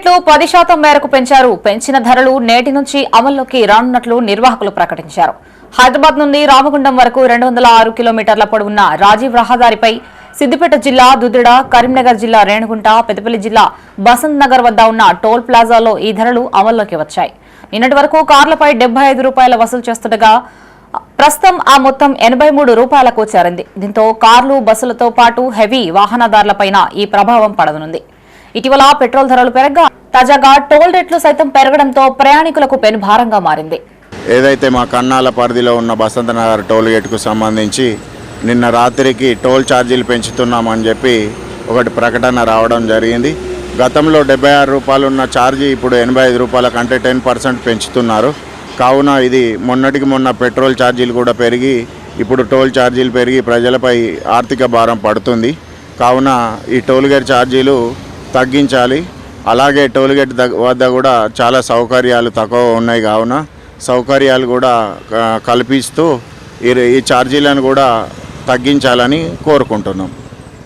రేట్లు 10% మేరకు పెంచారు. పెంచిన ధరలు నేటి నుంచి అమల్లోకి రానున్నట్లు నిర్వాహకులు ప్రకటించారు. హైదరాబాద్ నుండి రామగుండం వరకు 206 కిలోమీటర్ల పొడవున్న రాజీవ్ రహదారిపై సిద్దిపేట జిల్లా దుద్దిడ, కరీంనగర్ జిల్లా రేణిగుంట, పెద్దపల్లి జిల్లా బసంత్ నగర్ వద్ద ఉన్న టోల్ ప్లాజాలో ఈ ధరలు అమల్లోకి వచ్చాయి. నిన్నటి వరకు కార్లపై 75 రూపాయల వసూలు చేస్తుండగా ప్రస్తుతం ఆ మొత్తం 83 రూపాయలకు చేరింది. దీంతో కార్లు, బస్సులతో పాటు హెవీ వాహనదారులపైన ఈ ప్రభావం పడనుంది. ఇటీవల పెట్రోల్ ధరలు పెరగగా తాజాగా టోల్ రేట్లు సైతం పెరగడంతో ప్రయాణికులకు పెను భారంగా మారింది. ఏదైతే మా కన్నాల పరిధిలో ఉన్న బసంత్ నగర్ టోల్ గేట్కు సంబంధించి నిన్న రాత్రికి టోల్ ఛార్జీలు పెంచుతున్నామని చెప్పి ఒకటి ప్రకటన రావడం జరిగింది. గతంలో 76 రూపాయలు ఉన్న ఛార్జీ ఇప్పుడు 85 రూపాయల కంటే 10% పెంచుతున్నారు. కావున ఇది మొన్నటికి మొన్న పెట్రోల్ ఛార్జీలు కూడా పెరిగి ఇప్పుడు టోల్ ఛార్జీలు పెరిగి ప్రజలపై ఆర్థిక భారం పడుతుంది. కావున ఈ టోల్ గేట్ ఛార్జీలు తగ్గించాలి. అలాగే టోల్ గేట్ వద్ద కూడా చాలా సౌకర్యాలు తక్కువ ఉన్నాయి. కావున సౌకర్యాలు కూడా కల్పిస్తూ ఈ ఛార్జీలను కూడా తగ్గించాలని కోరుకుంటున్నాం.